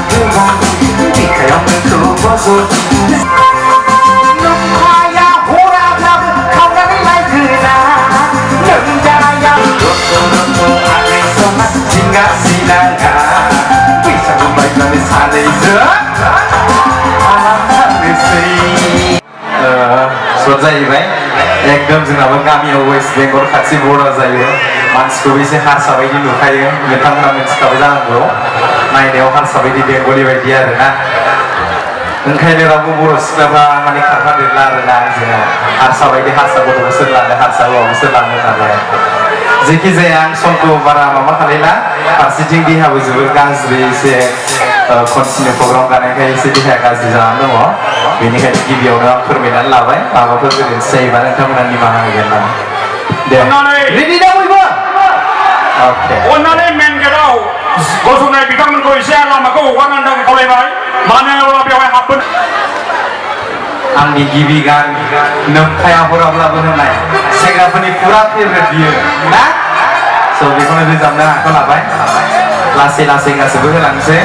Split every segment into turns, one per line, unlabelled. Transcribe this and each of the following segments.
goodbye Di kayong nagkuboso Nung kaya hurap-lap Kau na nilay kena Nung daya Roto-roto aking somat Hingga silaga Bisa kembali kami sana itu जाहैबाय एकदम जोंनाबो गामियाव west Bengal खाथि border जायो मानसिखौ एसे हारसा बायदि नुखायो नोंथांमोना मिथिखाबाय जानांगौ नायनायाव हारसा बायदि बेंगलि बायदि आरोना ओंखायनो रावबो बर' सिख्लाफ्रा माने खारफादेरला आरोना जोंहा हारसा बायदि हारसा गथ'खौ सोर लानो हारसा हौवाखौ सोर लानो नालाय जेखि जाया आं समखौ बारा माबा खालायला फारसेथिं देहाबो जोबोर गाज्रि एसे कन्टिनिउ प्रग्राम गानायखाय एसे देहाया गाज्रि जानानै दङ बेनिखायनो गिबियावनो आं फोरमायनानै लाबाय माबाफोर गोरोन्थि जायोबा नोंथांमोना निमाहा होगोन नामा दे रेडि दा बयबो अके
अन्नानै मेन गेटआव गसंनाय बिथांमोनखौ एसे लामाखौ हगारनानै थाखाय खावलायबाय मानो होनोब्ला बेवहाय हाबबोन
आंनि गिबि गान नोमखाया हराब्लाबो होननाय सेंग्राफोरनि फुरा फेभरेट बियो ना स' बेखौनो रोजाबनो आखायाव लाबाय लासै लासै गासैबो होलांसै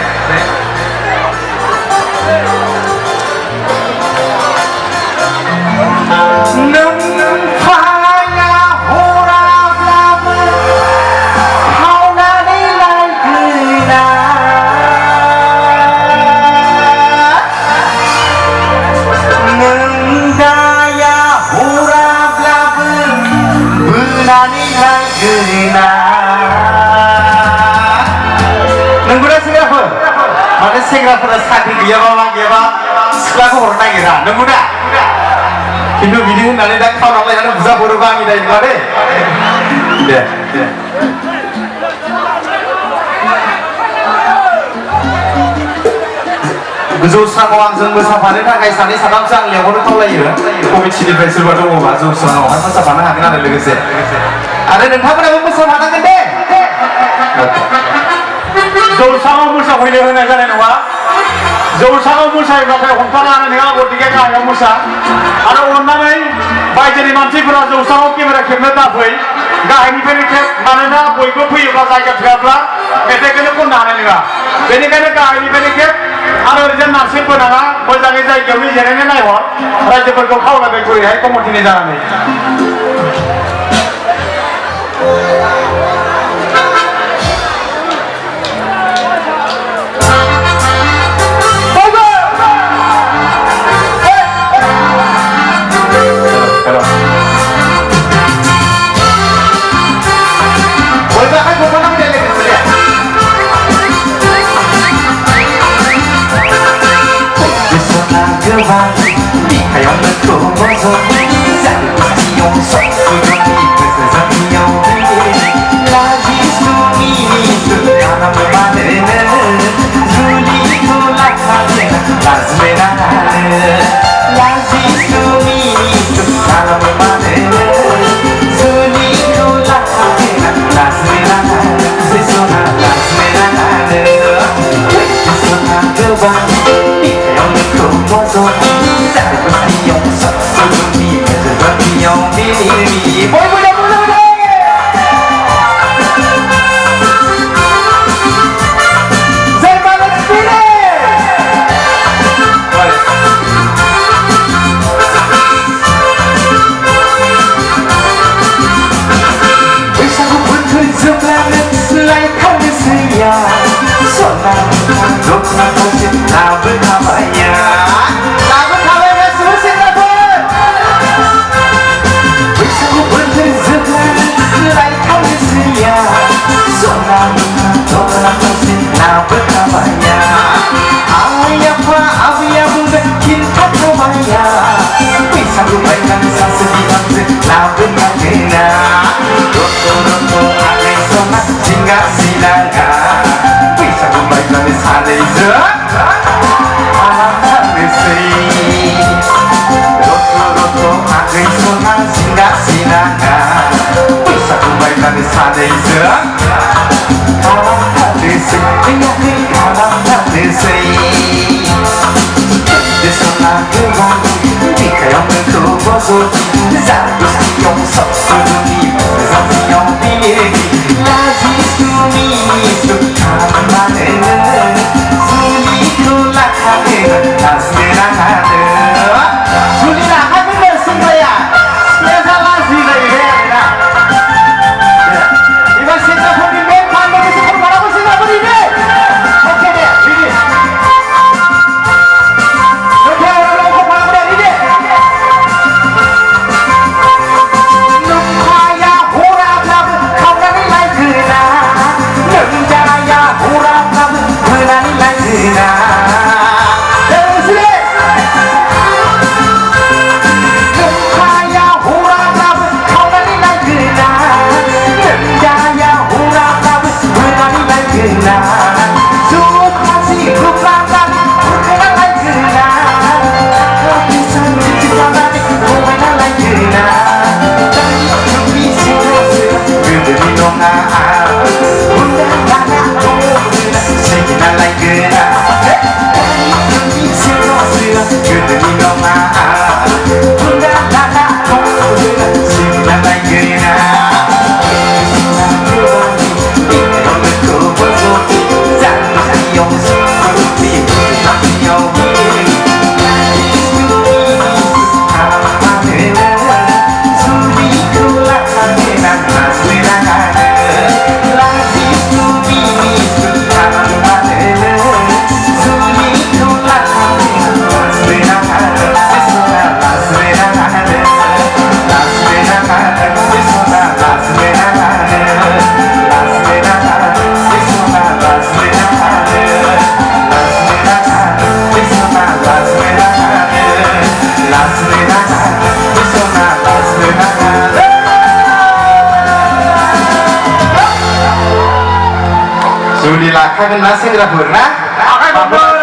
सेंग्राफोरा साख्रि गैयाबा मा गैयाबा सिख्लाखौ हरनो नागिरा नंगौ दा खिन्थु बिदि होननानै दा खावनानै लायनानै बुजा हरोबा आंनि दाय नङा दे जौस्राङाव आंजों मोसाफानो थाखाय सानै साथामसो आं लेंहरनो खावलायो कमिटिनिफ्राय सोरबा दङबा जौस्राङावहाय मोसाफानो हागोन आरो लोगोसे आरो नोंथांमोनाबो मोसाफानांगोन दे
जौसाङाव मोसाफैनो होनाय जानाय नङा जौसाङाव मोसायोब्लाथाय हमथानानै नोंहा गतिके गाहायाव मोसा आरो अननानै बायजोनि मानसिफोरा जौसाङाव केमेरा खेबनो दाफै गाहायनिफ्रायनो खेब मानोना बयबो फैयोब्ला जायगा थोआब्ला मेथाइखौनो खननो हानाय नङा बेनिखायनो गाहायनिफ्रायनो खेब आरो ओरैनो नारसिनबो नाङा मोजाङै जायगायावनो जिरायनो नायहर रायजोफोरखौ खावलायबाय बोरैहाय कमिटिनि जानानै
Di kayong nagkuboso Sabi ko sa iyong sosugod Ipes na sa iyong Lagi sumiso Kana mo manin Zuli ko lahat Lazmenan Lagi sumiso Kana mo manin Zuli ko lahat Lazmenan Siso na lazmenan Siso na gabang Di kayong nagkuboso Sabi ko sa iyong sosugod Ipes na sa iyong binili Boy, boy, boy, boy, boy! Lagi sumiso, las venas
जुलि लाखागोननो सेंग्राया सिख्लाया लाजि जायो आरोना एबार सेंग्राफोरनि मेन फान्डनि सफर मालाबा सेंग्राफोरनि दे अके दे ready okay रावखौ फान्डे ready नोंहाया हराब्लाबो खावनानै लायगोना नोंजाया हराब्लाबो होनानै लायगोना
Juli lakukan nasi di dapur, nah?
Akai bambur,